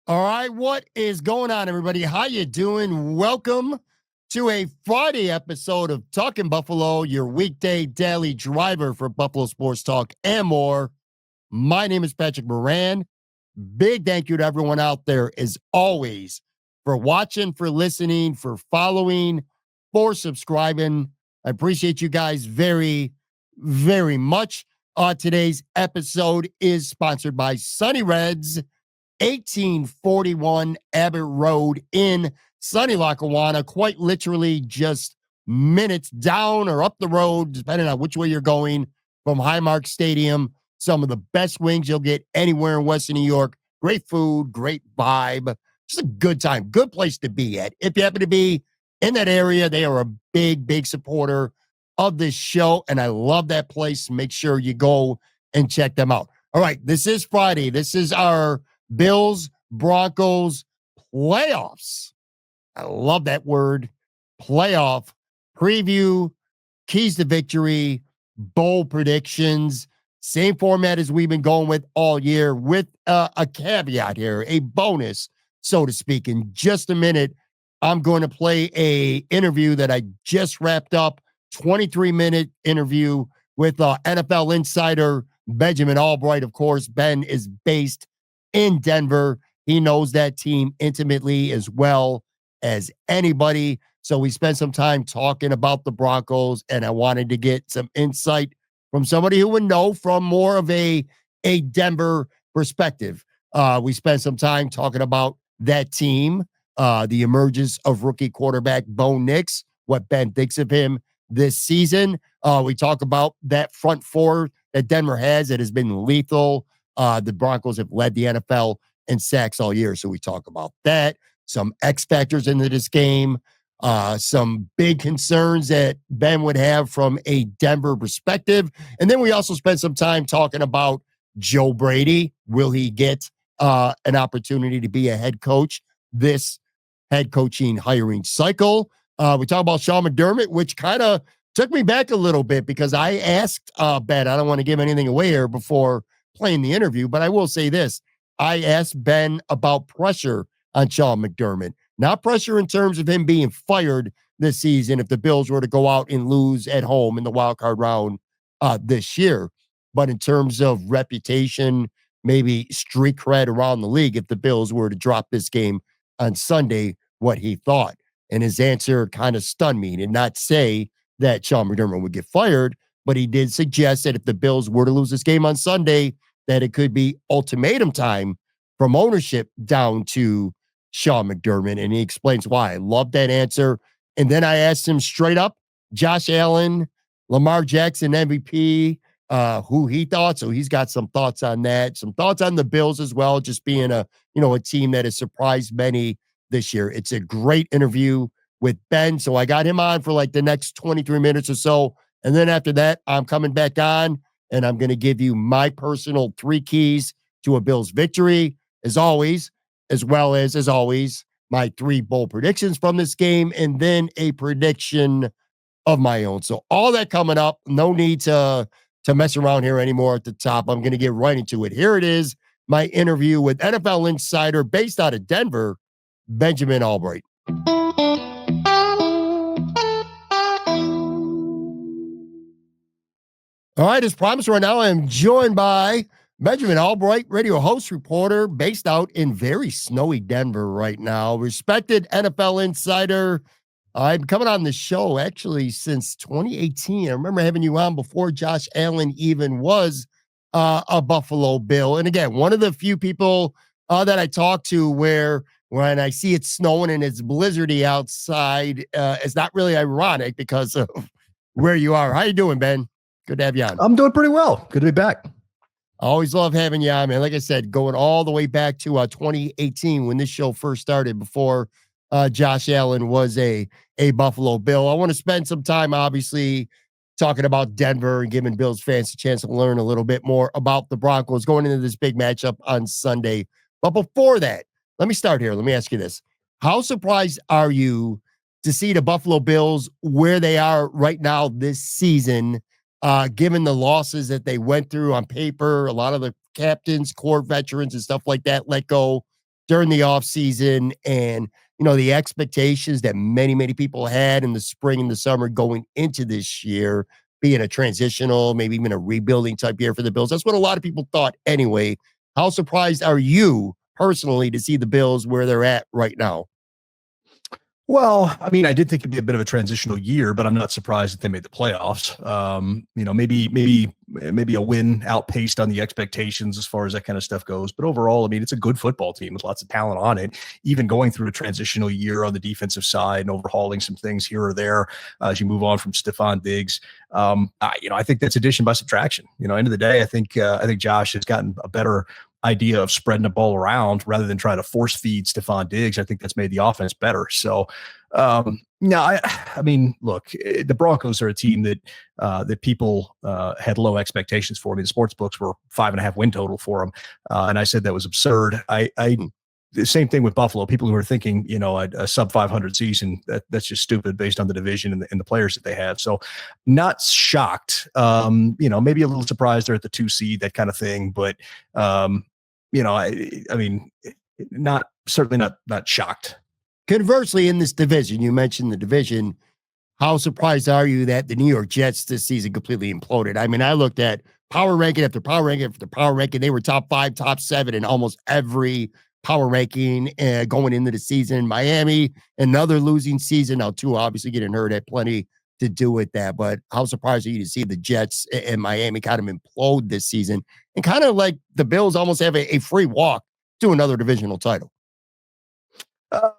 All right, what is going on, everybody? How you doing? Welcome to a Friday episode of Talking Buffalo, your weekday daily driver for Buffalo Sports Talk and more. My name is Patrick Moran. Big thank you to everyone out there, as always, for watching, for listening, for following, for subscribing. I appreciate you guys very, very much. Today's episode is sponsored by Sunny Reds, 1841 Abbott Road in sunny Lackawanna, quite literally just minutes down or up the road, depending on which way you're going, from Highmark Stadium. Some of the best wings you'll get anywhere in Western New York. Great food, great vibe. Just a good time, good place to be at. If you happen to be in that area, they are a big, big supporter of this show, and I love that place. Make sure you go and check them out. All right, this is Friday. This is our Bills, Broncos, playoffs. I love that word. Playoff preview, keys to victory, bowl predictions. Same format as we've been going with all year, with a caveat here, a bonus, so to speak. In just a minute, I'm going to play a interview that I just wrapped up, 23-minute interview with NFL insider Benjamin Allbright. Of course, Ben is based in Denver. He knows that team intimately as well as anybody. So we spent some time talking about the Broncos, and I wanted to get some insight from somebody who would know from more of a Denver perspective. We spent some time talking about that team, the emergence of rookie quarterback Bo Nix, what Ben thinks of him this season. We talk about that front four that Denver has that has been lethal. The Broncos have led the NFL in sacks all year, so we talk about that. Some X factors into this game, some big concerns that Ben would have from a Denver perspective. And then we also spent some time talking about Joe Brady. Will he get an opportunity to be a head coach this head coaching hiring cycle? We talk about Sean McDermott, which kind of took me back a little bit because I asked Ben, I don't want to give anything away here before playing the interview, but I will say this. I asked Ben about pressure on Sean McDermott, not pressure in terms of him being fired this season if the Bills were to go out and lose at home in the wildcard round this year, but in terms of reputation, maybe street cred around the league if the Bills were to drop this game on Sunday, what he thought. And his answer kind of stunned me. He did not say that Sean McDermott would get fired, but he did suggest that if the Bills were to lose this game on Sunday, that it could be ultimatum time from ownership down to Sean McDermott. And he explains why. I love that answer. And then I asked him straight up, Josh Allen, Lamar Jackson MVP, who he thought. So he's got some thoughts on that, some thoughts on the Bills as well, just being a team that has surprised many this year. It's a great interview with Ben. So I got him on for like the next 23 minutes or so. And then after that, I'm coming back on and I'm going to give you my personal 3 keys to a Bills victory, as always, as well as always, my 3 bold predictions from this game, and then a prediction of my own. So all that coming up. No need to mess around here anymore at the top. I'm going to get right into it. Here it is, my interview with NFL insider based out of Denver, Benjamin Allbright. All right, as promised, right now I am joined by Benjamin Allbright, radio host, reporter, based out in very snowy Denver right now. Respected NFL insider. I've been coming on the show actually since 2018. I remember having you on before Josh Allen even was a Buffalo Bill. And again, one of the few people that I talk to where when I see it snowing and it's blizzardy outside, it's not really ironic because of where you are. How you doing, Ben? Good to have you on. I'm doing pretty well. Good to be back. I always love having you on, man. Like I said, going all the way back to 2018 when this show first started, before Josh Allen was a Buffalo Bill. I want to spend some time, obviously, talking about Denver and giving Bills fans a chance to learn a little bit more about the Broncos going into this big matchup on Sunday. But before that, let me start here. Let me ask you this. How surprised are you to see the Buffalo Bills where they are right now this season, given the losses that they went through on paper? A lot of the captains, core veterans, and stuff like that let go. during the offseason and, the expectations that many, many people had in the spring and the summer going into this year, being a transitional, maybe even a rebuilding type year for the Bills. That's what a lot of people thought anyway. How surprised are you personally to see the Bills where they're at right now? Well, I mean, I did think it'd be a bit of a transitional year, but I'm not surprised that they made the playoffs. Maybe a win outpaced on the expectations as far as that kind of stuff goes. But overall, I mean, it's a good football team with lots of talent on it. Even going through a transitional year on the defensive side and overhauling some things here or there as you move on from Stephon Diggs. I think that's addition by subtraction. End of the day, I think Josh has gotten a better idea of spreading the ball around rather than trying to force feed Stephon Diggs. I think that's made the offense better. So, I mean, look, the Broncos are a team that people had low expectations for. I mean, the sports books were 5.5 win total for them, and I said that was absurd. The same thing with Buffalo. People who are thinking, a sub 500 season, that's just stupid based on the division and the players that they have. So, not shocked. Maybe a little surprised they're at the 2 seed, that kind of thing. But I mean, certainly not shocked. Conversely, in this division, you mentioned the division. How surprised are you that the New York Jets this season completely imploded? I mean, I looked at power ranking after power ranking after power ranking. They were top 5, top 7 in almost every power ranking going into the season. Miami, another losing season. Now, Tua obviously getting hurt had plenty to do with that. But how surprised are you to see the Jets and Miami kind of implode this season and kind of like the Bills almost have a free walk to another divisional title?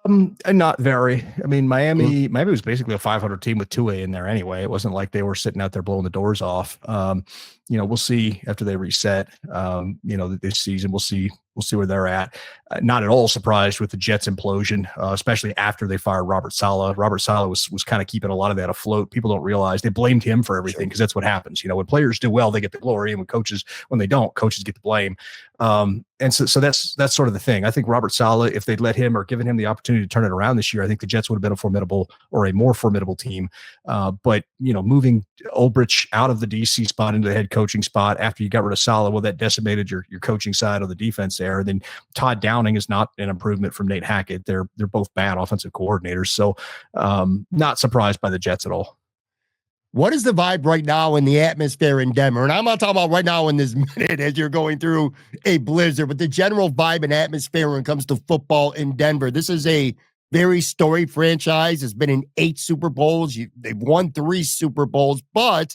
Not very. I mean, Miami was basically a 500 team with Tua in there anyway. It wasn't like they were sitting out there blowing the doors off. We'll see after they reset. This season, we'll see where they're at. Not at all surprised with the Jets implosion, especially after they fired Robert Saleh. Robert Saleh was kind of keeping a lot of that afloat. People don't realize they blamed him for everything because that's what happens. When players do well, they get the glory, and when they don't, coaches get the blame. And so that's sort of the thing. I think Robert Saleh, if they'd let him or given him the opportunity to turn it around this year, I think the Jets would have been a more formidable team. But moving Ulbrich out of the DC spot into the head coaching spot after you got rid of Saleh, well, that decimated your coaching side of the defense there. And then Todd Downing is not an improvement from Nate Hackett. They're both bad offensive coordinators. So not surprised by the Jets at all. What is the vibe right now in the atmosphere in Denver? And I'm not talking about right now in this minute as you're going through a blizzard, but the general vibe and atmosphere when it comes to football in Denver. This is a very storied franchise. It's been in 8 Super Bowls. They've won 3 Super Bowls, but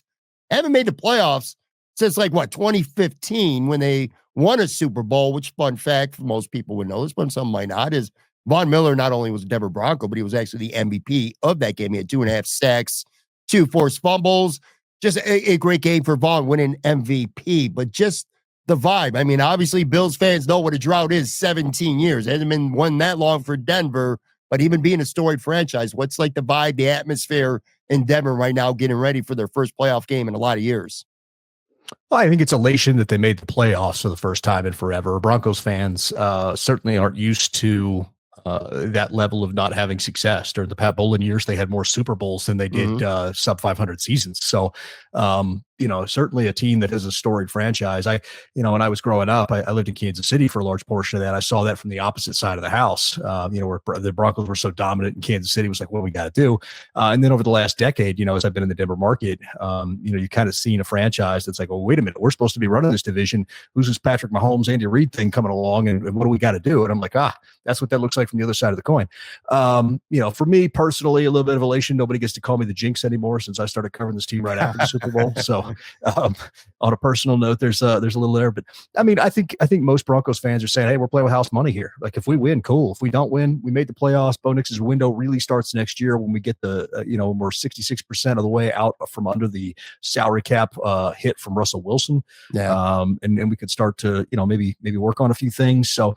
haven't made the playoffs since 2015 when they won a Super Bowl, which, fun fact, for most people would know this, but some might not, is Von Miller not only was a Denver Bronco, but he was actually the MVP of that game. He had 2.5 sacks, 2 forced fumbles. Just a great game for Vaughn, winning MVP. But just the vibe. I mean, obviously, Bills fans know what a drought is. 17 years. It hasn't been one that long for Denver, but even being a storied franchise, what's the vibe, the atmosphere in Denver right now, getting ready for their first playoff game in a lot of years? Well, I think it's elation that they made the playoffs for the first time in forever. Broncos fans certainly aren't used to that level of not having success. During the Pat Bowlen years, they had more Super Bowls than they did sub 500 seasons. So, certainly a team that has a storied franchise. When I was growing up, I lived in Kansas City for a large portion of that. I saw that from the opposite side of the house, where the Broncos were so dominant in Kansas City. It was like, what we got to do. And then over the last decade, as I've been in the Denver market, you kind of seen a franchise that's like, well, wait a minute, we're supposed to be running this division. Who's this Patrick Mahomes, Andy Reid thing coming along? And what do we got to do? And I'm like, that's what that looks like from the other side of the coin. For me personally, a little bit of elation. Nobody gets to call me the jinx anymore since I started covering this team right after the Super Bowl. So on a personal note, there's a little there, but I mean, I think most Broncos fans are saying, hey, we're playing with house money here. Like if we win, cool. If we don't win, we made the playoffs. Bo Nix's window really starts next year when we get when we're 66% of the way out from under the salary cap hit from Russell Wilson. Yeah. And we could start to, maybe work on a few things. So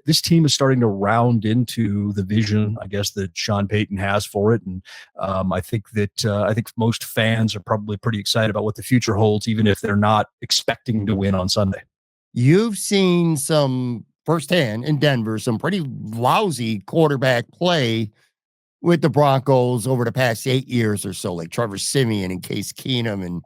this team is starting to round into the vision, I guess, that Sean Payton has for it. And I think most fans are probably pretty excited about what the future holds, even if they're not expecting to win on Sunday. You've seen some firsthand in Denver, some pretty lousy quarterback play with the Broncos over the past 8 years or so, like Trevor Siemian and Case Keenum and,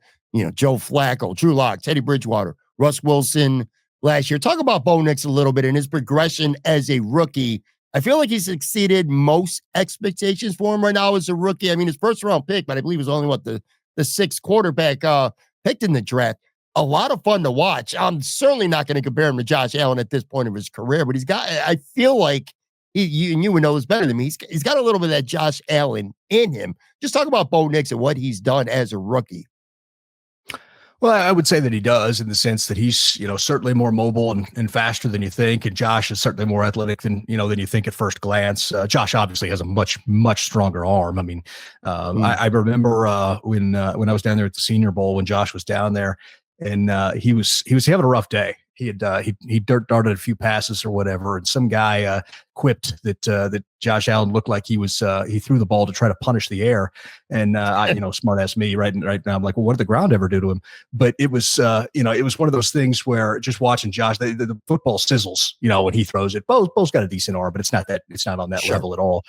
Joe Flacco, Drew Lock, Teddy Bridgewater, Russ Wilson, last year. Talk about Bo Nix a little bit and his progression as a rookie. I feel like he's exceeded most expectations for him right now as a rookie. I mean, his first round pick, but I believe it was only the sixth quarterback picked in the draft. A lot of fun to watch. I'm certainly not going to compare him to Josh Allen at this point of his career, but I feel like you would know this better than me. He's got a little bit of that Josh Allen in him. Just talk about Bo Nix and what he's done as a rookie. Well, I would say that he does, in the sense that he's, certainly more mobile and faster than you think. And Josh is certainly more athletic than you think at first glance. Josh obviously has a much, much stronger arm. I mean, I remember when I was down there at the Senior Bowl, when Josh was down there, and he was having a rough day. He dirt darted a few passes or whatever, and some guy quipped that Josh Allen looked like he threw the ball to try to punish the air, and smart ass me right now, I'm like, well, what did the ground ever do to him? But it was it was one of those things where just watching Josh, the football sizzles, when he throws it. Bo's got a decent arm, but it's not on that level at all.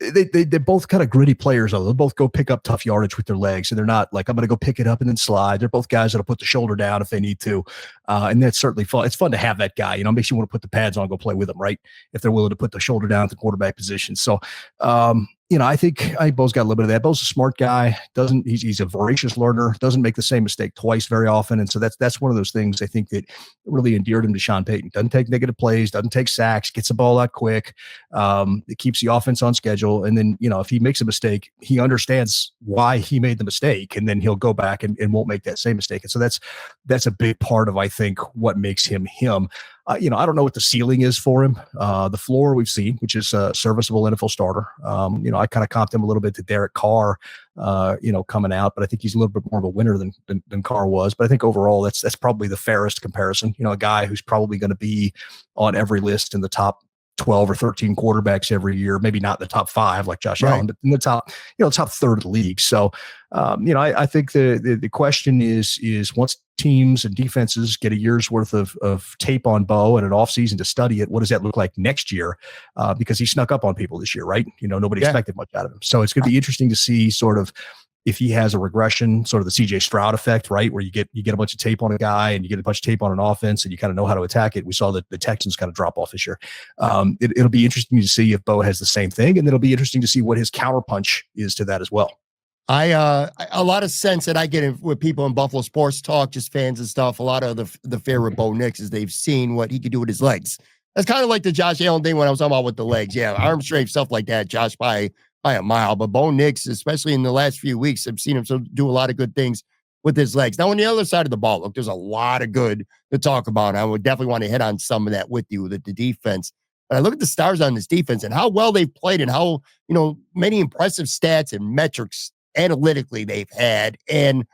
They're both kind of gritty players. They'll both go pick up tough yardage with their legs, and they're not like, I'm going to go pick it up and then slide. They're both guys that'll put the shoulder down if they need to, and that's certainly fun. It's fun to have that guy. Makes you want to put the pads on, and go play with them, right? If they're willing to put the shoulder down at the quarterback position. So, I think Bo's got a little bit of that. Bo's a smart guy. He's a voracious learner. Doesn't make the same mistake twice very often, and so that's one of those things I think that really endeared him to Sean Payton. Doesn't take negative plays. Doesn't take sacks. Gets the ball out quick. It keeps the offense on schedule. And then if he makes a mistake, he understands why he made the mistake, and then he'll go back and won't make that same mistake. And so that's a big part of, I think, what makes him him. I don't know what the ceiling is for him. The floor we've seen, which is a serviceable NFL starter. I kind of comped him a little bit to Derek Carr, coming out, but I think he's a little bit more of a winner than Carr was. But I think overall, that's probably the fairest comparison. A guy who's probably going to be on every list in the top 12 or 13 quarterbacks every year, maybe not in the top 5 like Josh Allen, but in the top third of the league. So, I think the question is once teams and defenses get a year's worth of tape on Bo and an offseason to study it, what does that look like next year? Because he snuck up on people this year, right? Nobody expected much out of him. So it's going to be interesting to see sort of if he has a regression, sort of the CJ Stroud effect, right? Where you get a bunch of tape on a guy and you get a bunch of tape on an offense and you kind of know how to attack it. We saw the Texans kind of drop off this year. It'll be interesting to see if Bo has the same thing, and it'll be interesting to see what his counterpunch is to that as well. A lot of sense that I get with people in Buffalo sports talk, just fans and stuff. A lot of the fear with Bo Nix is they've seen what he could do with his legs. That's kind of like the Josh Allen thing when I was talking about with the legs. Yeah, arm strength, stuff like that. Josh by a mile, but Bo Nix, especially in the last few weeks, I've seen him do a lot of good things with his legs. Now, on the other side of the ball, look, there's a lot of good to talk about. I would definitely want to hit on some of that with you, the defense. But I look at the stars on this defense and how well they've played and how, many impressive stats and metrics analytically they've had. And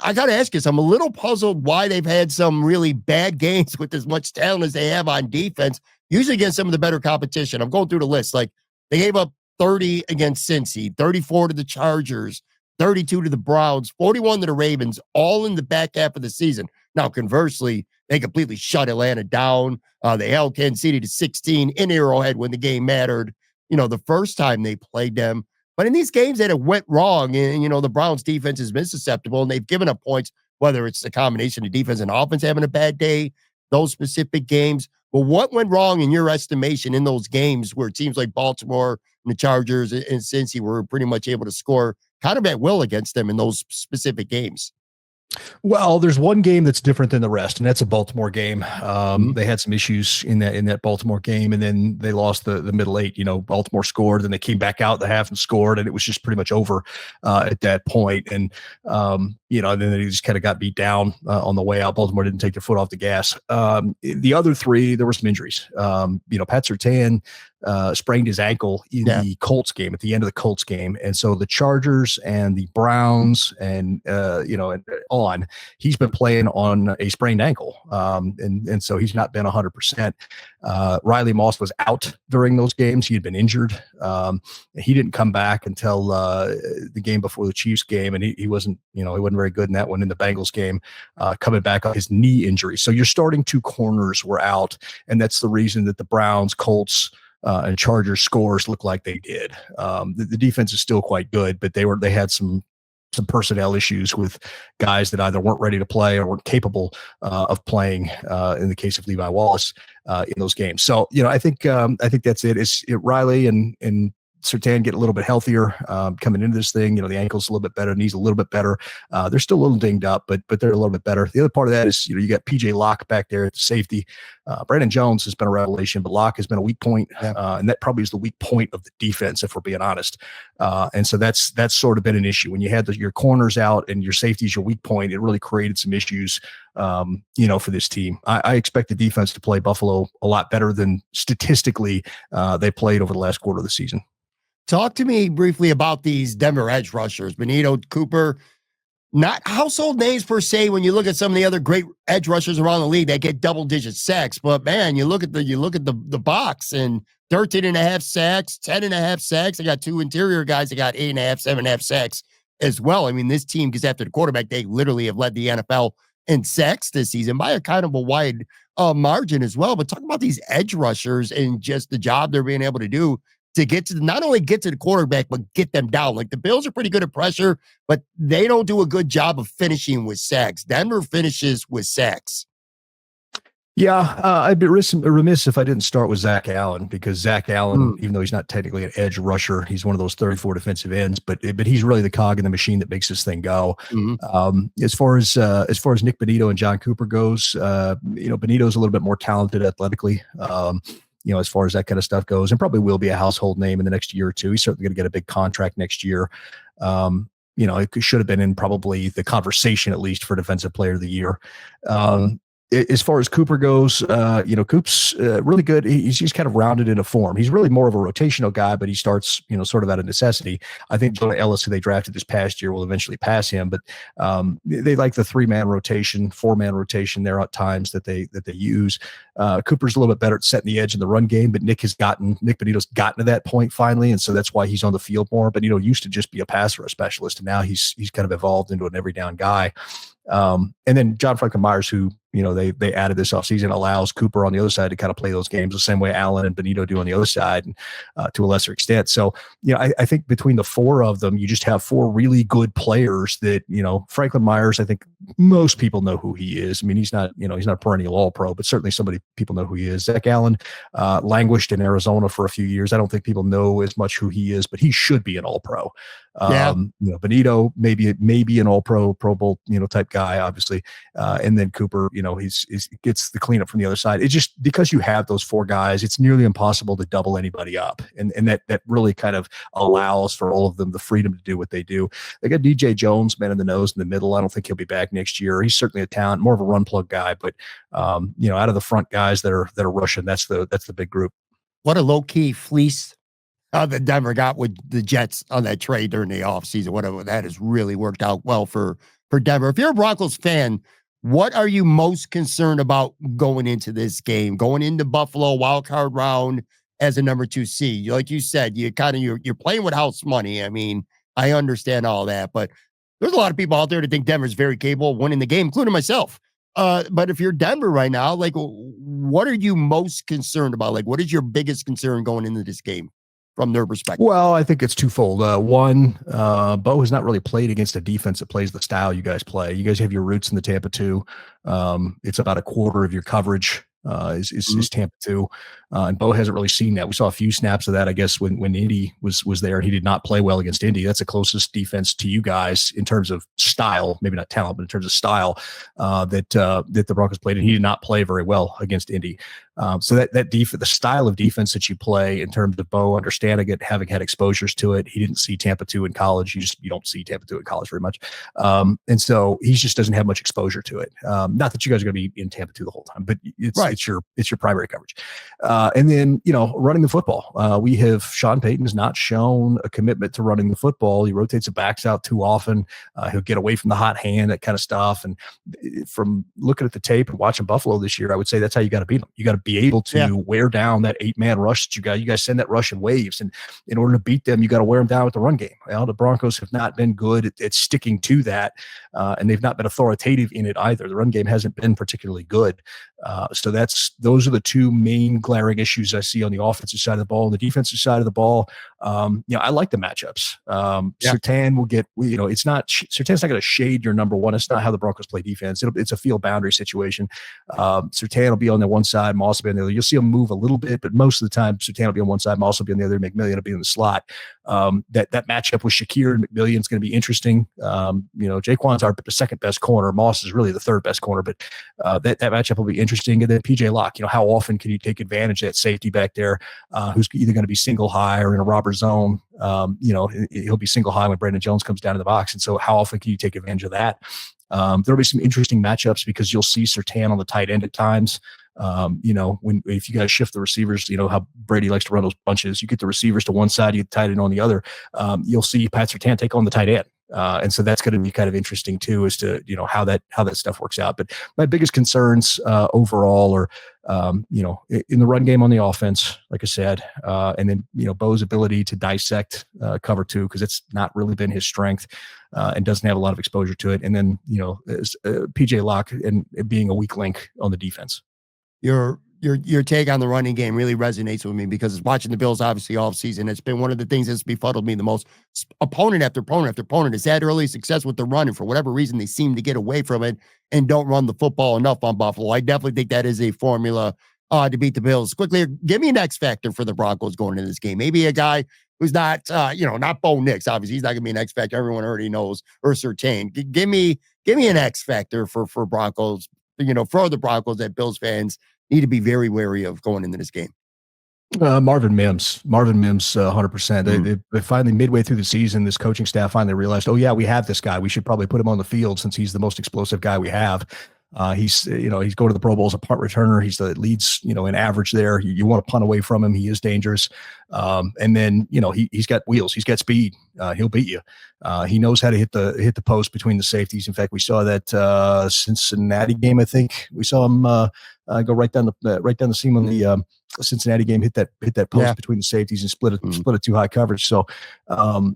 I got to ask you, I'm a little puzzled why they've had some really bad games with as much talent as they have on defense, usually against some of the better competition. I'm going through the list. Like, they gave up 30 against Cincy, 34 to the Chargers, 32 to the Browns, 41 to the Ravens, all in the back half of the season. Now, conversely, they completely shut Atlanta down. They held Kansas City to 16 in Arrowhead when the game mattered, the first time they played them. But in these games that it went wrong, and, the Browns defense has been susceptible, and they've given up points, whether it's the combination of defense and offense having a bad day, those specific games. But what went wrong in your estimation in those games where it seems like Baltimore and the Chargers and Cincy were pretty much able to score kind of at will against them in those specific games? Well, there's one game that's different than the rest, and that's a Baltimore game. They had some issues in that Baltimore game, and then they lost the middle 8. Baltimore scored, and they came back out the half and scored, and it was just pretty much over at that point. And then they just kind of got beat down on the way out. Baltimore didn't take their foot off the gas. The other 3, there were some injuries. Pat Surtain sprained his ankle in the Colts game, at the end of the Colts game. And so the Chargers and the Browns and he's been playing on a sprained ankle. And so he's not been 100%. Riley Moss was out during those games. He had been injured. He didn't come back until the game before the Chiefs game. And he wasn't very good in that one. In the Bengals game, coming back on his knee injury. So your starting 2 corners were out. And that's the reason that the Browns, Colts, and Chargers scores look like they did. The defense is still quite good, but they had some some personnel issues with guys that either weren't ready to play or weren't capable of playing. In the case of Levi Wallace in those games, so I think that's it. Riley and Surtain get a little bit healthier coming into this thing. The ankle's a little bit better, knees a little bit better. They're still a little dinged up, but they're a little bit better. The other part of that is you got PJ Locke back there at the safety. Brandon Jones has been a revelation, but Locke has been a weak point, and that probably is the weak point of the defense, if we're being honest. And so that's sort of been an issue when you had your corners out and your safety is your weak point. It really created some issues, for this team. I expect the defense to play Buffalo a lot better than statistically they played over the last quarter of the season. Talk to me briefly about these Denver edge rushers, Benito, Cooper. Not household names per se when you look at some of the other great edge rushers around the league that get double-digit sacks. But man, you look at the box and 13.5 sacks, 10.5 sacks. I got two interior guys that got 8.5, 7.5 sacks as well. I mean, this team, because after the quarterback, they literally have led the NFL in sacks this season by a kind of a wide margin as well. But talk about these edge rushers and just the job they're being able to do to get to not only get to the quarterback, but get them down. Like the Bills are pretty good at pressure, but they don't do a good job of finishing with sacks. Denver finishes with sacks. Yeah, I'd be remiss if I didn't start with Zach Allen, because Zach Allen, even though he's not technically an edge rusher, he's one of those 34 defensive ends, but he's really the cog in the machine that makes this thing go. As far as Nick Benito and John Cooper goes, Benito's a little bit more talented athletically. As far as that kind of stuff goes, and probably will be a household name in the next year or two. He's certainly going to get a big contract next year. It should have been in probably the conversation, at least, for Defensive Player of the Year. As far as Cooper goes, Coop's really good. He's kind of rounded into form. He's really more of a rotational guy, but he starts, sort of out of necessity. I think Jonah Ellis, who they drafted this past year, will eventually pass him, but they like the 3-man rotation, 4-man rotation there at times that they use. Cooper's a little bit better at setting the edge in the run game, but Nick Benito's gotten to that point finally, and so that's why he's on the field more. But used to just be a passer, a specialist, and now he's kind of evolved into an every down guy. And then John Franklin Myers, who they added this offseason, allows Cooper on the other side to kind of play those games the same way Allen and Benito do on the other side, and to a lesser extent. So, I think between the four of them, you just have four really good players that, Franklin Myers, I think most people know who he is. I mean, he's not a perennial All-Pro, but certainly people know who he is. Zach Allen languished in Arizona for a few years. I don't think people know as much who he is, but he should be an All-Pro. Benito, maybe an All-Pro, Pro Bowl, type guy, obviously. And then Cooper, he's gets the cleanup from the other side. It's just because you have those four guys, it's nearly impossible to double anybody up. And that really kind of allows for all of them the freedom to do what they do. They got DJ Jones, man in the nose in the middle. I don't think he'll be back next year. He's certainly a talent, more of a run plug guy, but out of the front guys that are rushing, that's the big group. What a low-key fleece that Denver got with the Jets on that trade during the offseason. Whatever, that has really worked out well for Denver. If you're a Broncos fan, what are you most concerned about going into this game, going into Buffalo wildcard round as a number 2 seed? Like you said, you're playing with house money. I mean, I understand all that, but there's a lot of people out there that think Denver's very capable of winning the game, including myself. But if you're Denver right now, like, what are you most concerned about? Like, what is your biggest concern going into this game from their perspective? Well, I think it's twofold. One, Bo has not really played against a defense that plays the style you guys play. You guys have your roots in the Tampa 2. It's about a quarter of your coverage is Tampa 2. And Bo hasn't really seen that. We saw a few snaps of that, I guess, when Indy was there, and he did not play well against Indy. That's the closest defense to you guys in terms of style, maybe not talent, but in terms of style that the Broncos played, and he did not play very well against Indy. So that the style of defense that you play, in terms of Bo understanding it, having had exposures to it, he didn't see Tampa 2 in college. You don't see Tampa 2 in college very much, and so he just doesn't have much exposure to it. Not that you guys are going to be in Tampa 2 the whole time, but it's your primary coverage. And then, running the football. Sean Payton has not shown a commitment to running the football. He rotates the backs out too often. He'll get away from the hot hand, that kind of stuff. And from looking at the tape and watching Buffalo this year, I would say that's how you got to beat them. You got to be able to wear down that 8-man rush that you got. You guys send that rush in waves. And in order to beat them, you got to wear them down with the run game. Well, the Broncos have not been good at sticking to that. And they've not been authoritative in it either. The run game hasn't been particularly good. So those are the two main glaring issues I see on the offensive side of the ball. On the defensive side of the ball, I like the matchups. Surtain will get, it's not, Surtain's not going to shade your number one. It's not how the Broncos play defense. It's a field boundary situation. Surtain will be on the one side, Moss will be on the other. You'll see him move a little bit, but most of the time, Surtain will be on one side, Moss will be on the other, McMillian will be in the slot. That matchup with Shakir and McMillian is going to be interesting. Jaquan's our second best corner. Moss is really the third best corner, but that matchup will be interesting. And then PJ Locke, how often can you take advantage of that safety back there, who's either going to be single high or in a robber zone? He'll be single high when Brandon Jones comes down to the box. And so how often can you take advantage of that? There'll be some interesting matchups because you'll see Surtain on the tight end at times. If you guys shift the receivers, how Brady likes to run those bunches, you get the receivers to one side, you get the tight end on the other. You'll see Pat Surtain take on the tight end. And so that's going to be kind of interesting too, as to, how that stuff works out. But my biggest concerns overall are, in the run game on the offense, like I said, and then, Bo's ability to dissect cover two, because it's not really been his strength and doesn't have a lot of exposure to it. And then, PJ Locke and being a weak link on the defense. Your take on the running game really resonates with me because watching the Bills obviously all season, it's been one of the things that's befuddled me the most. Opponent after opponent after opponent has had early success with the run, and for whatever reason, they seem to get away from it and don't run the football enough on Buffalo. I definitely think that is a formula to beat the Bills. Quickly, give me an X factor for the Broncos going into this game. Maybe a guy who's not, not Bo Nix. Obviously, he's not going to be an X factor. Everyone already knows, or Surtain. Give me an X factor for Broncos. For the Broncos that Bills fans need to be very wary of going into this game. Marvin Mims, 100%. They finally, midway through the season, this coaching staff finally realized, oh yeah, we have this guy. We should probably put him on the field since he's the most explosive guy we have. He's going to the Pro Bowl as a punt returner. He's the leads, in average there. You want to punt away from him. He is dangerous. And then, he's got wheels. He's got speed. He'll beat you. He knows how to hit the post between the safeties. In fact, we saw that Cincinnati game. I think we saw him go right down the seam on the Cincinnati game. Hit that post between the safeties and split it too high coverage. So,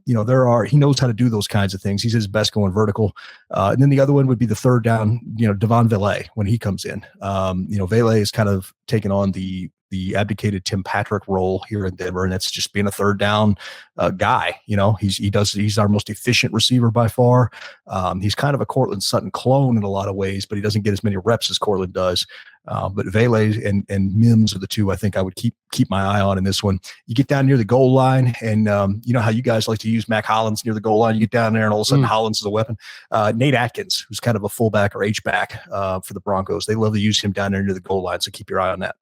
he knows how to do those kinds of things. He's his best going vertical. And then the other one would be the third down. Devon Vele when he comes in. Vele is kind of taken on the abdicated Tim Patrick role here in Denver, and that's just being a third down guy. He's our most efficient receiver by far. He's kind of a Cortland Sutton clone in a lot of ways, but he doesn't get as many reps as Cortland does. But Vele and Mims are the two I think I would keep my eye on in this one. You get down near the goal line, and how you guys like to use Mac Hollins near the goal line. You get down there, and all of a sudden Hollins is a weapon. Nate Atkins, who's kind of a fullback or H-back for the Broncos, they love to use him down there near the goal line, so keep your eye on that.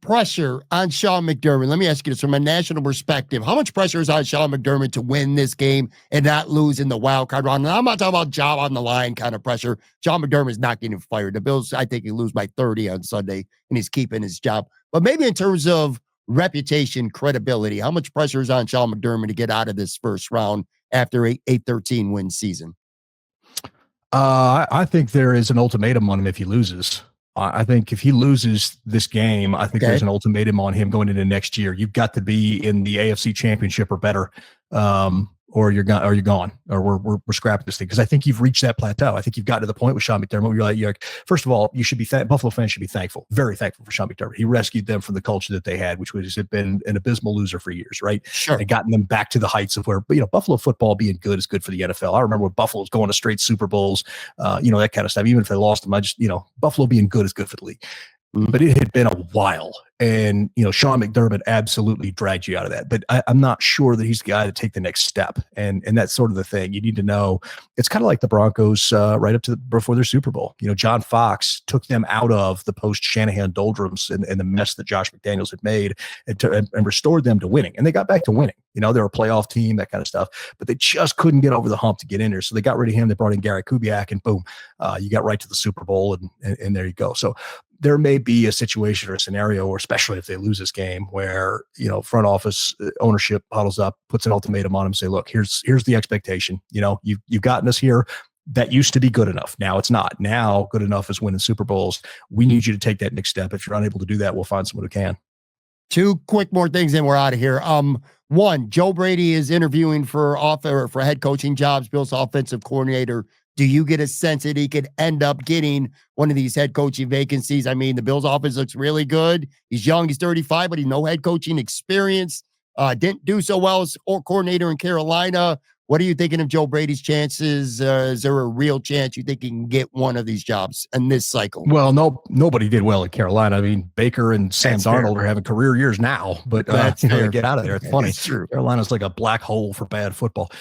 Pressure on Sean McDermott. Let me ask you this from a national perspective. How much pressure is on Sean McDermott to win this game and not lose in the wild card round? And I'm not talking about job on the line kind of pressure. Sean McDermott is not getting fired. The Bills, I think, he lose by 30 on Sunday, and he's keeping his job. But maybe in terms of reputation, credibility, how much pressure is on Sean McDermott to get out of this first round after a 8-13 win season? I think there is an ultimatum on him if he loses. I think if he loses this game, I think there's an ultimatum on him going into next year. You've got to be in the AFC Championship or better, or you're gone, or we're scrapping this thing. Because I think you've reached that plateau. I think you've gotten to the point with Sean McDermott where you're like, first of all, you should be Buffalo fans should be thankful, very thankful for Sean McDermott. He rescued them from the culture that they had, which was had been an abysmal loser for years, right? Sure. And gotten them back to the heights of where, Buffalo football being good is good for the NFL. I remember when Buffalo was going to straight Super Bowls, that kind of stuff. Even if they lost them, Buffalo being good is good for the league. But it had been a while. And, Sean McDermott absolutely dragged you out of that. But I'm not sure that he's the guy to take the next step. And that's sort of the thing. You need to know. It's kind of like the Broncos right up to before their Super Bowl. John Fox took them out of the post-Shanahan doldrums and the mess that Josh McDaniels had made and restored them to winning. And they got back to winning. They were a playoff team, that kind of stuff. But they just couldn't get over the hump to get in there. So they got rid of him. They brought in Gary Kubiak, and boom, you got right to the Super Bowl. And there you go. So there may be a situation or a scenario, or especially if they lose this game, where front office ownership huddles up, puts an ultimatum on them, say, look, here's the expectation. You've gotten us here. That used to be good enough. Now it's not. Now good enough is winning Super Bowls. We need you to take that next step. If you're unable to do that, we'll find someone who can. Two quick more things, and we're out of here. One, Joe Brady is interviewing for head coaching jobs. Bill's offensive coordinator Do you get a sense that he could end up getting one of these head coaching vacancies? I mean, the Bills' offense looks really good. He's young, he's 35, but he's no head coaching experience. Didn't do so well as coordinator in Carolina. What are you thinking of Joe Brady's chances? Is there a real chance you think he can get one of these jobs in this cycle? Well, nobody did well at Carolina. I mean, Baker and Sam Darnold are having career years now, but they get out of there. It's funny. It's true. Carolina's like a black hole for bad football.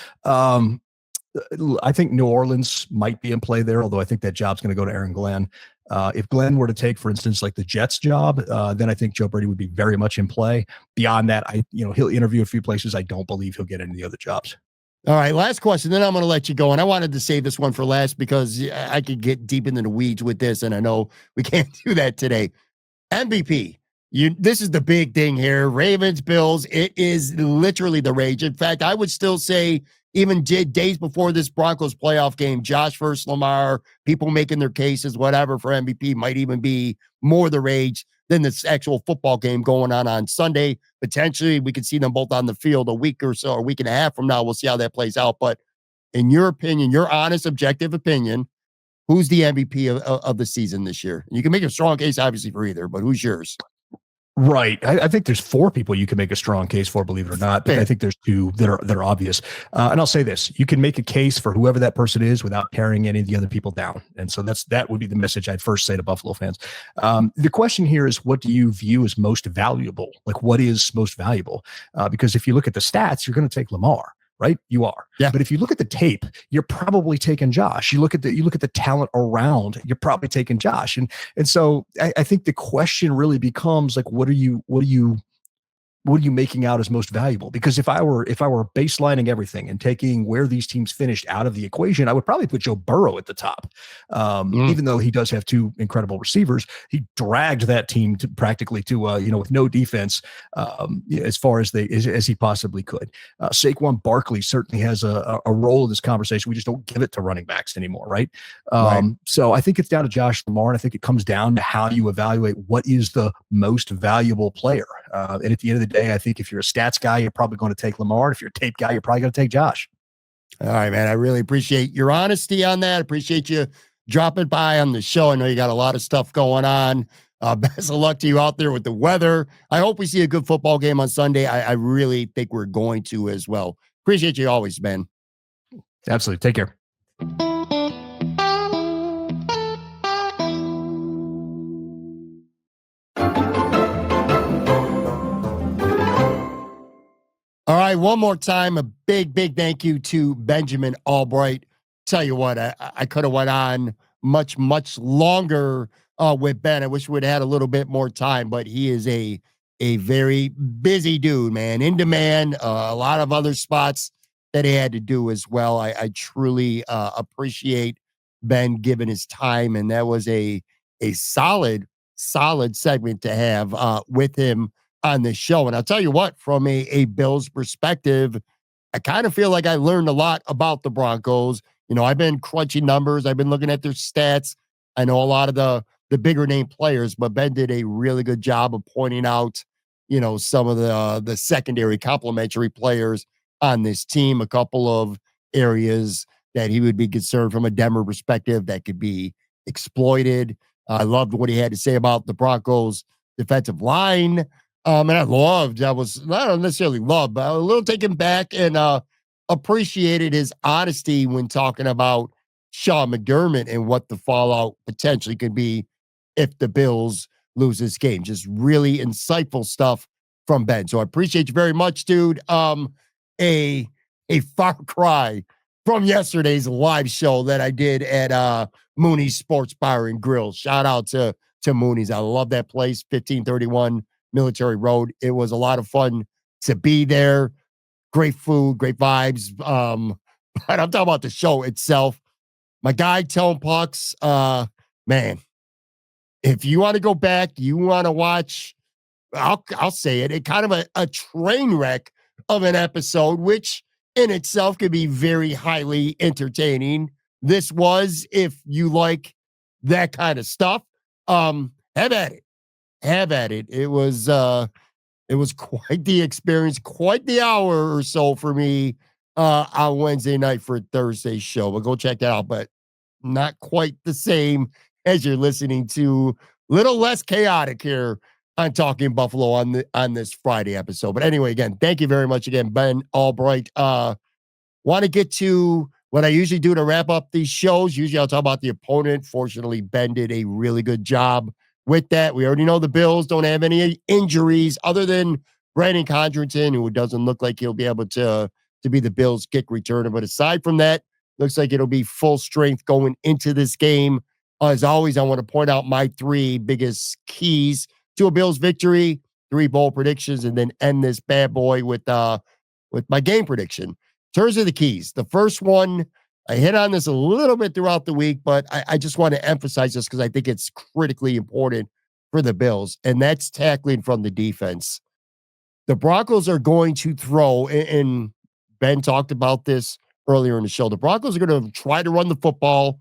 I think New Orleans might be in play there, although I think that job's going to go to Aaron Glenn. If Glenn were to take, for instance, like the Jets job, then I think Joe Brady would be very much in play. Beyond that, he'll interview a few places. I don't believe he'll get any of the other jobs. All right, last question, then I'm going to let you go. And I wanted to save this one for last because I could get deep into the weeds with this, and I know we can't do that today. MVP. This is the big thing here. Ravens, Bills, it is literally the rage. In fact, I would still say even days before this Broncos playoff game, Josh versus Lamar, people making their cases, whatever, for MVP might even be more the rage than this actual football game going on Sunday. Potentially, we could see them both on the field a week or so, or a week and a half from now. We'll see how that plays out. But in your opinion, your honest, objective opinion, who's the MVP of the season this year? You can make a strong case, obviously, for either, but who's yours? Right. I think there's 4 people you can make a strong case for, believe it or not. But I think there's 2 that are obvious. And I'll say this: you can make a case for whoever that person is without tearing any of the other people down. And so that would be the message I'd first say to Buffalo fans. The question here is, what do you view as most valuable? Like, what is most valuable? Because if you look at the stats, you're going to take Lamar. Right? You are. Yeah. But if you look at the tape, you're probably taking Josh. You look at the talent around, you're probably taking Josh. And so I think the question really becomes like, what are you making out as most valuable? Because if I were baselining everything and taking where these teams finished out of the equation, I would probably put Joe Burrow at the top. Even though he does have 2 incredible receivers, he dragged that team practically to with no defense as far as he possibly could. Saquon Barkley certainly has a role in this conversation. We just don't give it to running backs anymore, right? So I think it's down to Josh Lamar, and I think it comes down to how you evaluate what is the most valuable player. And at the end of the day, I think if you're a stats guy, you're probably going to take Lamar. If you're a tape guy, you're probably going to take Josh. All right, man. I really appreciate your honesty on that. Appreciate you dropping by on the show. I know you got a lot of stuff going on. Best of luck to you out there with the weather. I hope we see a good football game on Sunday. I really think we're going to as well. Appreciate you always, Ben. Absolutely. Take care. All right, one more time, a big thank you to Benjamin Allbright. Tell you what, I could have went on much longer with Ben. I wish we'd had a little bit more time, but he is a very busy dude, man. In demand, a lot of other spots that he had to do as well. I truly appreciate Ben giving his time, and that was a solid segment to have with him on this show. And I'll tell you what, from a Bills perspective, I kind of feel like I learned a lot about the Broncos. I've been crunching numbers. I've been looking at their stats. I know a lot of the bigger name players, but Ben did a really good job of pointing out, some of the secondary complementary players on this team, a couple of areas that he would be concerned from a Denver perspective that could be exploited. I loved what he had to say about the Broncos defensive line. And I was not necessarily loved, but a little taken back and appreciated his honesty when talking about Sean McDermott and what the fallout potentially could be if the Bills lose this game. Just really insightful stuff from Ben. So I appreciate you very much, dude. A far cry from yesterday's live show that I did at Mooney's Sports Bar and Grill. Shout out to Mooney's. I love that place, 1531 Military Road. It was a lot of fun to be there. Great food, great vibes. But I'm talking about the show itself. My guy, Tone Pucks, man, if you want to go back, you want to watch, I'll say it kind of a train wreck of an episode, which in itself could be very highly entertaining. This was, if you like that kind of stuff, have at it. It was quite the experience, quite the hour or so for me on Wednesday night for Thursday's show. But go check that out. But not quite the same as you're listening to. Little less chaotic here on Talking Buffalo on this Friday episode. But anyway, again, thank you very much again, Ben Allbright. Want to get to what I usually do to wrap up these shows. Usually I'll talk about the opponent. Fortunately, Ben did a really good job with that. We already know the Bills don't have any injuries other than Brandon Condrington, who doesn't look like he'll be able to be the Bills kick returner. But aside from that, looks like it'll be full strength going into this game. As always, I want to point out my three biggest keys to a Bills victory, 3 bowl predictions, and then end this bad boy with my game prediction. In terms of the keys, the first one, I hit on this a little bit throughout the week, but I just want to emphasize this because I think it's critically important for the Bills, and that's tackling from the defense. The Broncos are going to throw, and Ben talked about this earlier in the show. The Broncos are going to try to run the football,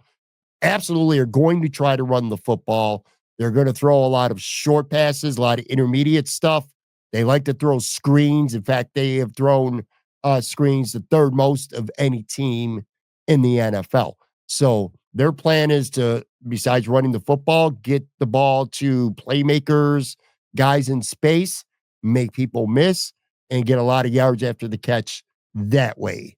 absolutely are going to try to run the football. They're going to throw a lot of short passes, a lot of intermediate stuff. They like to throw screens. In fact, they have thrown screens the third most of any team in the NFL. So their plan is to, besides running the football, get the ball to playmakers, guys in space, make people miss, and get a lot of yards after the catch that way.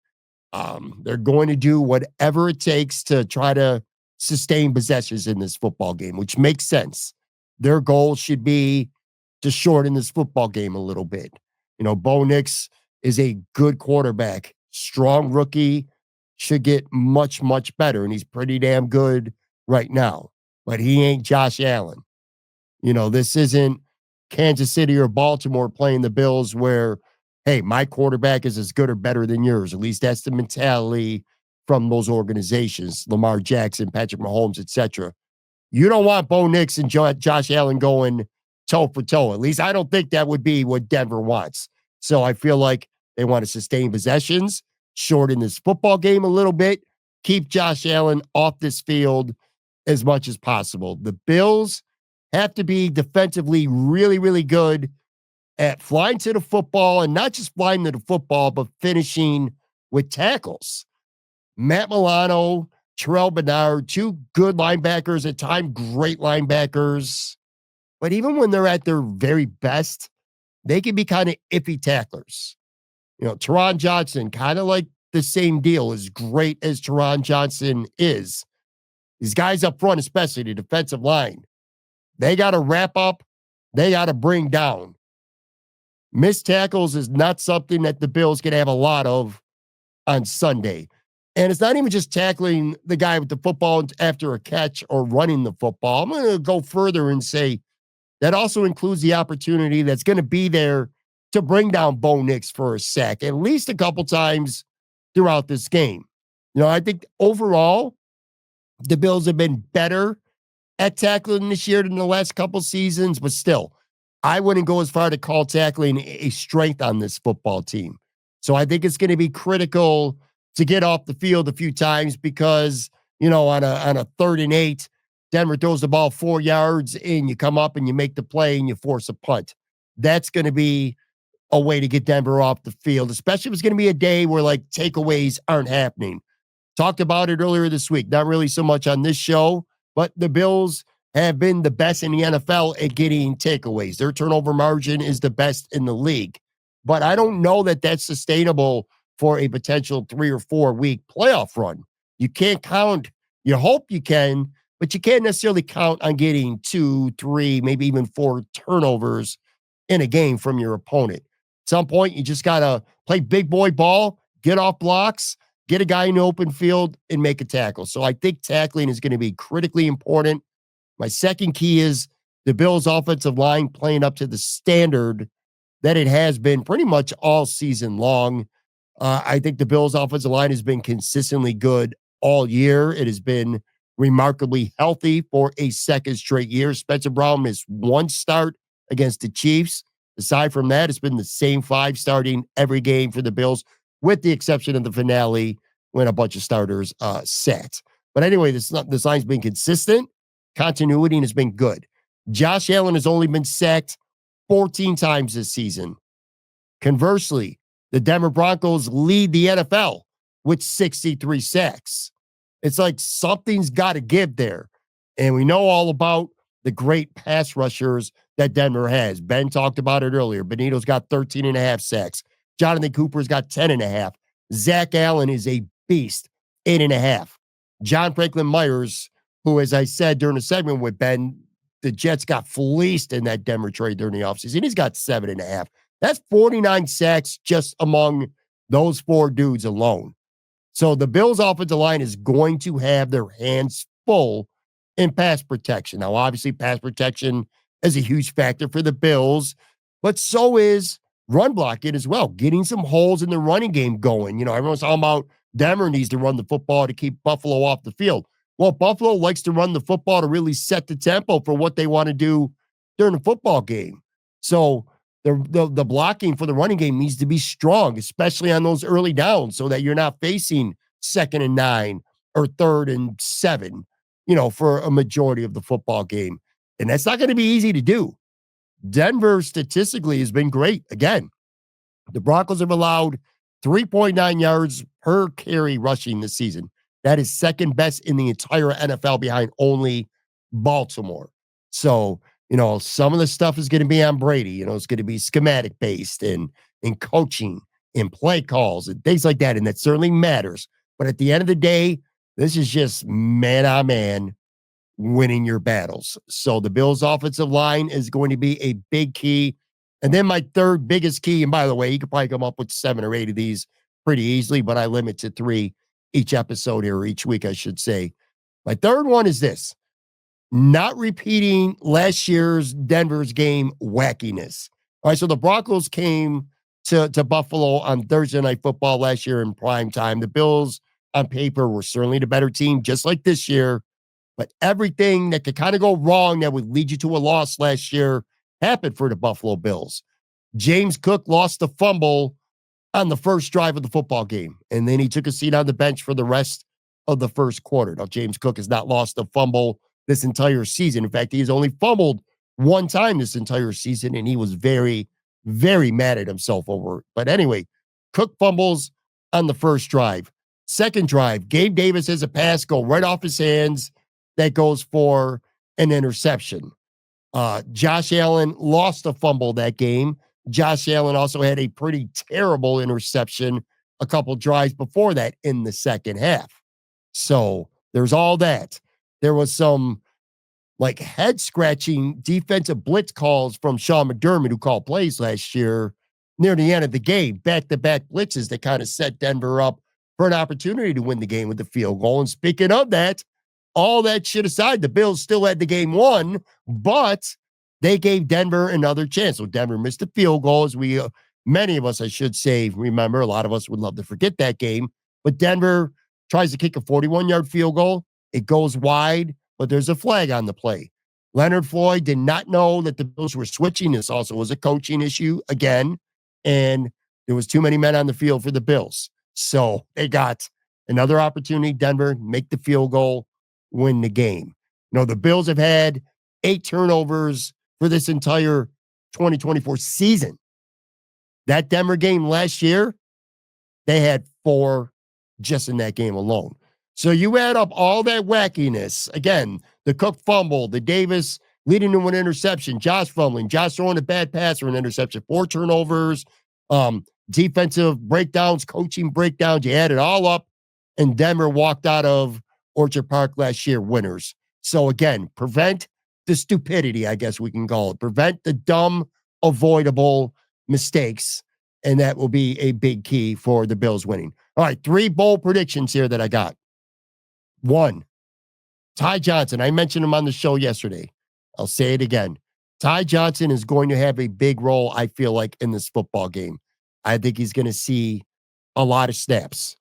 They're going to do whatever it takes to try to sustain possessions in this football game, which makes sense. Their goal should be to shorten this football game a little bit. You know, Bo Nix is a good quarterback, strong rookie, should get much, much better, and he's pretty damn good right now. But he ain't Josh Allen. You know, this isn't Kansas City or Baltimore playing the Bills where, hey, my quarterback is as good or better than yours. At least that's the mentality from those organizations, Lamar Jackson, Patrick Mahomes, etc. You don't want Bo Nix and Josh Allen going toe for toe. At least I don't think that would be what Denver wants. So I feel like they want to sustain possessions, shorten this football game a little bit, keep Josh Allen off this field as much as possible. The Bills have to be defensively really, really good at flying to the football, and not just flying to the football, but finishing with tackles. Matt Milano, Terrell Bernard, 2 good linebackers, at times great linebackers. But even when they're at their very best, they can be kind of iffy tacklers. You know, Teron Johnson, kind of like the same deal, as great as Teron Johnson is. These guys up front, especially the defensive line, they got to wrap up, they got to bring down. Missed tackles is not something that the Bills can have a lot of on Sunday. And it's not even just tackling the guy with the football after a catch or running the football. I'm going to go further and say that also includes the opportunity that's going to be there to bring down Bo Nix for a sack at least a couple times throughout this game. You know, I think overall, the Bills have been better at tackling this year than the last couple seasons, but still, I wouldn't go as far to call tackling a strength on this football team. So I think it's going to be critical to get off the field a few times because, you know, on a 3rd and 8, Denver throws the ball 4 yards and you come up and you make the play and you force a punt. That's going to be a way to get Denver off the field, especially if it's going to be a day where like takeaways aren't happening. Talked about it earlier this week, not really so much on this show, but the Bills have been the best in the NFL at getting takeaways. Their turnover margin is the best in the league. But I don't know that that's sustainable for a potential 3 or 4 week playoff run. You can't count. You hope you can, but you can't necessarily count on getting 2, 3, maybe even 4 turnovers in a game from your opponent. At some point, you just got to play big boy ball, get off blocks, get a guy in the open field, and make a tackle. So I think tackling is going to be critically important. My second key is the Bills' offensive line playing up to the standard that it has been pretty much all season long. I think the Bills' offensive line has been consistently good all year. It has been remarkably healthy for a second straight year. Spencer Brown missed 1 start against the Chiefs. Aside from that, it's been the same 5 starting every game for the Bills, with the exception of the finale when a bunch of starters sat. But anyway, this line's been consistent. Continuity has been good. Josh Allen has only been sacked 14 times this season. Conversely, the Denver Broncos lead the NFL with 63 sacks. It's like something's got to give there. And we know all about the great pass rushers that Denver has. Ben talked about it earlier. Benito's got 13 and a half sacks. Jonathan Cooper's got 10 and a half. Zach Allen is a beast, 8 and a half. John Franklin Myers, who, as I said during the segment with Ben, the Jets got fleeced in that Denver trade during the offseason. He's got 7 and a half. That's 49 sacks just among those 4 dudes alone. So the Bills' offensive line is going to have their hands full in pass protection. Now, obviously, pass protection is a huge factor for the Bills, but so is run blocking as well, getting some holes in the running game going. You know, everyone's talking about Denver needs to run the football to keep Buffalo off the field. Well, Buffalo likes to run the football to really set the tempo for what they want to do during the football game. So the blocking for the running game needs to be strong, especially on those early downs, so that you're not facing 2nd and 9 or 3rd and 7, you know, for a majority of the football game. And that's not going to be easy to do. Denver statistically has been great. Again, the Broncos have allowed 3.9 yards per carry rushing this season. That is second best in the entire NFL behind only Baltimore. So, you know, some of the stuff is going to be on Brady. You know, it's going to be schematic based and coaching and play calls and things like that. And that certainly matters. But at the end of the day, this is just man-on-man winning your battles. So the Bills' offensive line is going to be a big key. And then my third biggest key, and by the way, you could probably come up with 7 or 8 of these pretty easily, but I limit to 3 each episode here, or each week, I should say. My third one is this: not repeating last year's Denver's game wackiness. All right, so the Broncos came to Buffalo on Thursday Night Football last year in prime time. The Bills, on paper, were certainly the better team, just like this year. But everything that could kind of go wrong that would lead you to a loss last year happened for the Buffalo Bills. James Cook lost the fumble on the first drive of the football game, and then he took a seat on the bench for the rest of the first quarter. Now, James Cook has not lost a fumble this entire season. In fact, he has only fumbled 1 time this entire season, and he was very, very mad at himself over it. But anyway, Cook fumbles on the first drive. Second drive, Gabe Davis has a pass go right off his hands that goes for an interception. Josh Allen lost a fumble that game. Josh Allen also had a pretty terrible interception a couple drives before that in the second half. So there's all that. There was some like head scratching defensive blitz calls from Sean McDermott, who called plays last year near the end of the game, back-to-back blitzes that kind of set Denver up for an opportunity to win the game with the field goal. And speaking of that, all that shit aside, the Bills still had the game won, but they gave Denver another chance. So Denver missed a field goal, as we, many of us, I should say, remember. A lot of us would love to forget that game. But Denver tries to kick a 41-yard field goal. It goes wide, but there's a flag on the play. Leonard Floyd did not know that the Bills were switching. This also was a coaching issue again, and there was too many men on the field for the Bills. So they got another opportunity, Denver, make the field goal, win the game. You know, the Bills have had 8 turnovers for this entire 2024 season. That Denver game last year, they had 4 just in that game alone. So you add up all that wackiness. Again, the Cook fumble, the Davis leading to an interception, Josh fumbling, Josh throwing a bad pass or an interception, 4 turnovers, defensive breakdowns, coaching breakdowns. You add it all up, and Denver walked out of Orchard Park last year winners. So again, prevent the stupidity, I guess we can call it. Prevent the dumb, avoidable mistakes, and that will be a big key for the Bills winning. All right, 3 bold predictions here that I got. 1, Ty Johnson. I mentioned him on the show yesterday. I'll say it again. Ty Johnson is going to have a big role, I feel like, in this football game. I think he's going to see a lot of snaps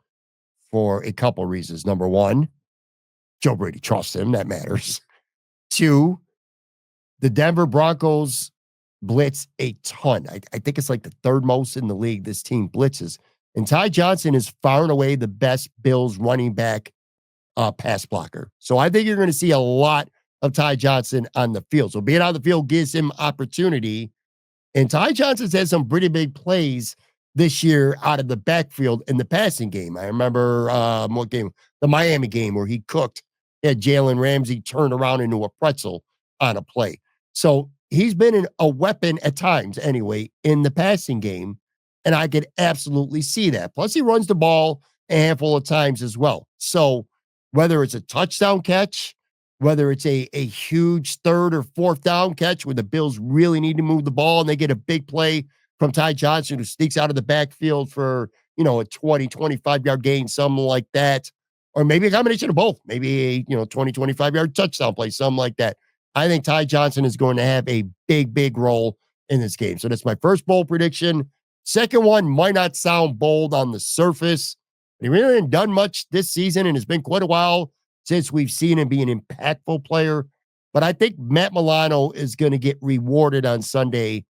for a couple reasons. Number 1, Joe Brady trusts him. That matters. 2, the Denver Broncos blitz a ton. I think it's like the 3rd most in the league this team blitzes. And Ty Johnson is far and away the best Bills running back pass blocker. So I think you're going to see a lot of Ty Johnson on the field. So being on the field gives him opportunity. And Ty Johnson's had some pretty big plays this year out of the backfield in the passing game. I remember what game? The Miami game where he cooked. He had Jalen Ramsey turn around into a pretzel on a play. So he's been a weapon at times anyway in the passing game. And I could absolutely see that. Plus, he runs the ball a handful of times as well. So whether it's a touchdown catch, whether it's a huge third or fourth down catch where the Bills really need to move the ball and they get a big play from Ty Johnson who sneaks out of the backfield for, a 20, 25-yard gain, something like that. Or maybe a combination of both. Maybe a, 20, 25-yard touchdown play, something like that. I think Ty Johnson is going to have a big, big role in this game. So that's my first bold prediction. Second one might not sound bold on the surface. He really hasn't done much this season, and it's been quite a while since we've seen him be an impactful player. But I think Matt Milano is going to get rewarded on Sunday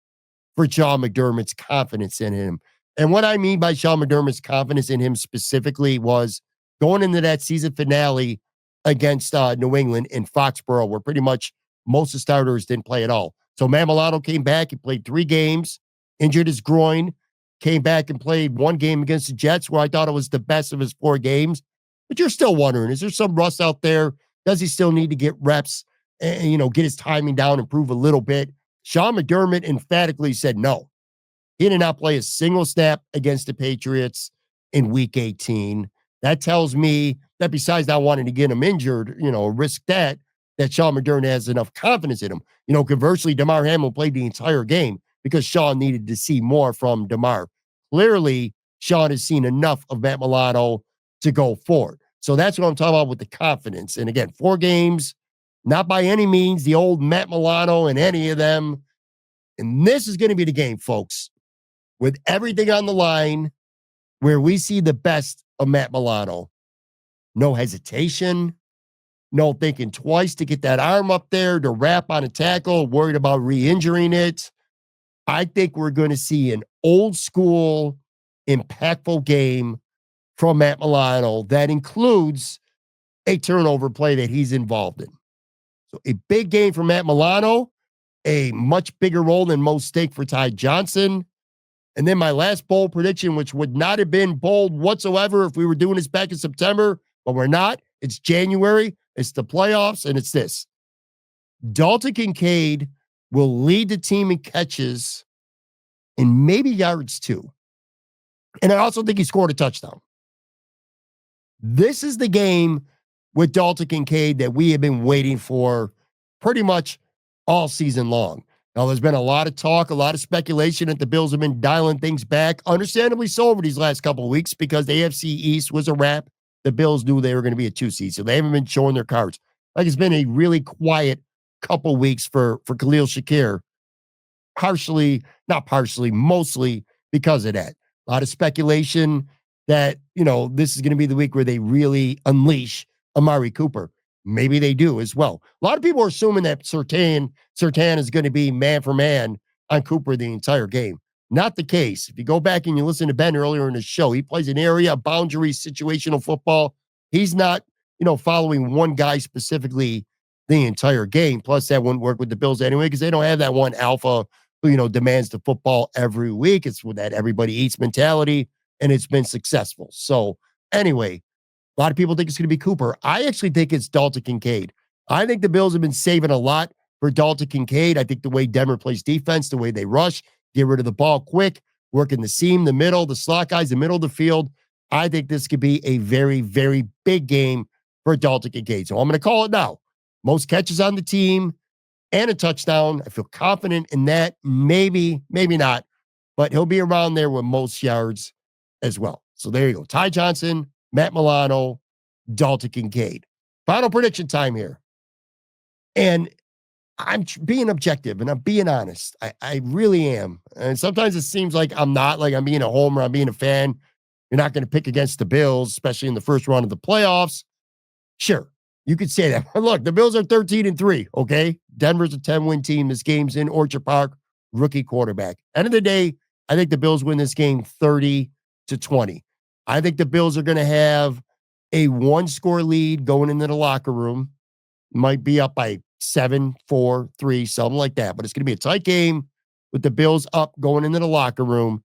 for Sean McDermott's confidence in him. And what I mean by Sean McDermott's confidence in him specifically was going into that season finale against New England in Foxborough, where pretty much most of the starters didn't play at all. So Matt Milano came back. He played 3 games, injured his groin, came back and played 1 game against the Jets, where I thought it was the best of his 4 games. But you're still wondering, is there some rust out there? Does he still need to get reps and, get his timing down, improve a little bit? Sean McDermott emphatically said no. He did not play a single snap against the Patriots in week 18. That tells me that besides not wanting to get him injured, risk that Sean McDermott has enough confidence in him. Conversely, DeMar Hamlin played the entire game because Sean needed to see more from DeMar. Clearly, Sean has seen enough of Matt Milano to go forward. So that's what I'm talking about with the confidence. And again, 4 games, not by any means the old Matt Milano in any of them. And this is going to be the game, folks, with everything on the line where we see the best of Matt Milano. No hesitation, no thinking twice to get that arm up there to wrap on a tackle, worried about re-injuring it. I think we're going to see an old school, impactful game from Matt Milano that includes a turnover play that he's involved in. So a big game for Matt Milano, a much bigger role than most stake for Ty Johnson. And then my last bold prediction, which would not have been bold whatsoever if we were doing this back in September, but we're not. It's January. It's the playoffs, and it's this. Dalton Kincaid will lead the team in catches and maybe yards too. And I also think he scored a touchdown. This is the game with Dalton Kincaid that we have been waiting for pretty much all season long. Now, there's been a lot of talk, a lot of speculation that the Bills have been dialing things back, understandably so over these last couple of weeks because the AFC East was a wrap. The Bills knew they were going to be a 2 seed, so they haven't been showing their cards. Like, it's been a really quiet couple weeks for Khalil Shakir. Mostly because of that. A lot of speculation that, this is going to be the week where they really unleash Amari Cooper. Maybe they do as well. A lot of people are assuming that Surtain is going to be man for man on Cooper the entire game. Not the case. If you go back and you listen to Ben earlier in the show, he plays an area, boundary, situational football. He's not, following one guy specifically the entire game. Plus, that wouldn't work with the Bills anyway because they don't have that one alpha who, demands the football every week. It's with that everybody eats mentality, and it's been successful. So anyway, a lot of people think it's going to be Cooper. I actually think it's Dalton Kincaid. I think the Bills have been saving a lot for Dalton Kincaid. I think the way Denver plays defense, the way they rush, get rid of the ball quick, work in the seam, the middle, the slot guys, the middle of the field. I think this could be a very, very big game for Dalton Kincaid. So I'm going to call it now. Most catches on the team and a touchdown. I feel confident in that. Maybe not, but he'll be around there with most yards as well. So there you go. Ty Johnson, Matt Milano, Dalton Kincaid. Final prediction time here. And I'm being objective and I'm being honest. I really am. And sometimes it seems like I'm not, like I'm being a homer, I'm being a fan. You're not going to pick against the Bills, especially in the first round of the playoffs. Sure, you could say that. But look, the Bills are 13-3, okay? Denver's a 10-win team. This game's in Orchard Park, rookie quarterback. End of the day, I think the Bills win this game 30-20. I think the Bills are going to have a 1-score lead going into the locker room. Might be up by 7, 4, 3, something like that. But it's going to be a tight game with the Bills up going into the locker room.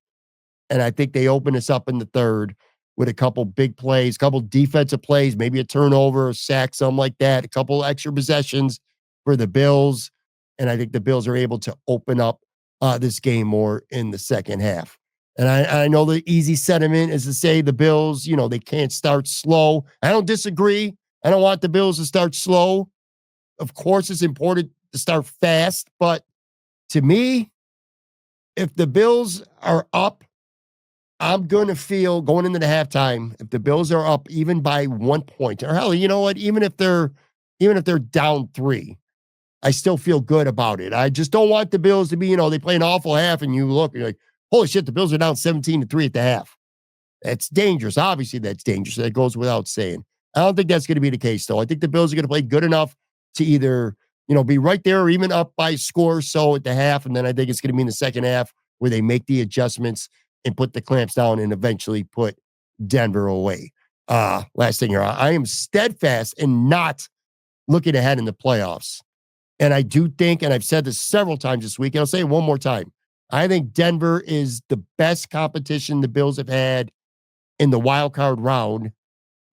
And I think they open us up in the third with a couple big plays, couple defensive plays, maybe a turnover, a sack, something like that, a couple extra possessions for the Bills. And I think the Bills are able to open up this game more in the second half. And I know the easy sentiment is to say the Bills, they can't start slow. I don't disagree. I don't want the Bills to start slow. Of course, it's important to start fast. But to me, if the Bills are up, I'm going to feel going into the halftime, if the Bills are up even by 1 point, or hell, you know what? Even if they're down 3, I still feel good about it. I just don't want the Bills to be, they play an awful half and you look, you're like, holy shit, the Bills are down 17-3 at the half. That's dangerous. Obviously, that's dangerous. That goes without saying. I don't think that's going to be the case, though. I think the Bills are going to play good enough to either, be right there or even up by score so at the half. And then I think it's going to be in the second half where they make the adjustments and put the clamps down and eventually put Denver away. Last thing here, I am steadfast in not looking ahead in the playoffs. And I do think, and I've said this several times this week, and I'll say it one more time, I think Denver is the best competition the Bills have had in the wild card round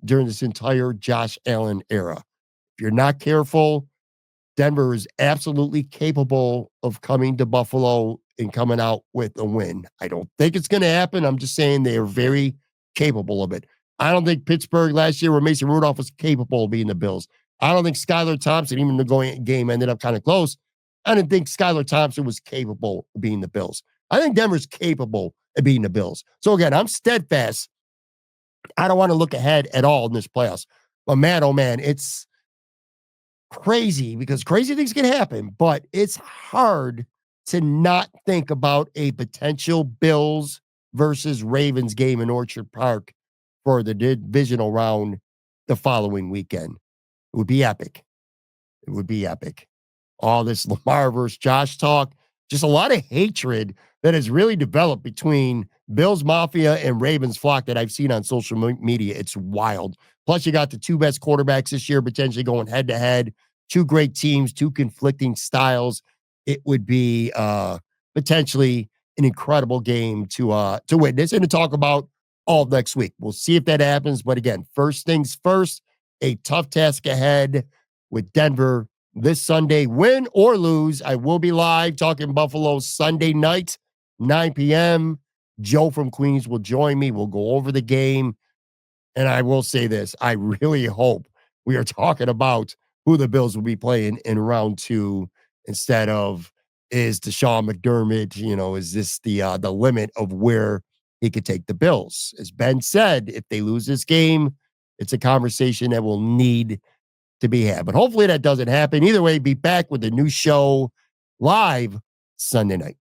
during this entire Josh Allen era. If you're not careful, Denver is absolutely capable of coming to Buffalo and coming out with a win. I don't think it's going to happen. I'm just saying they are very capable of it. I don't think Pittsburgh last year where Mason Rudolph was capable of beating the Bills. I don't think Skylar Thompson, even the going game ended up kind of close. I didn't think Skylar Thompson was capable of beating the Bills. I think Denver's capable of beating the Bills. So again, I'm steadfast. I don't want to look ahead at all in this playoffs. But man, oh man, it's crazy because crazy things can happen, but it's hard to not think about a potential Bills versus Ravens game in Orchard Park for the divisional round the following weekend. It would be epic. It would be epic. All this Lamar versus Josh talk, just a lot of hatred that has really developed between Bills Mafia and Ravens flock that I've seen on social media. It's wild. Plus, you got the two best quarterbacks this year potentially going head to head. Two great teams, two conflicting styles. It would be potentially an incredible game to witness and to talk about all next week. We'll see if that happens. But again, first things first, a tough task ahead with Denver this Sunday. Win or lose, I will be live talking Buffalo Sunday night, 9 p.m. Joe from Queens will join me. We'll go over the game. And I will say this, I really hope we are talking about who the Bills will be playing in round 2 instead of is Deshaun McDermott, is this the limit of where he could take the Bills? As Ben said, if they lose this game, it's a conversation that will need to be had. But hopefully that doesn't happen. Either way, be back with a new show live Sunday night.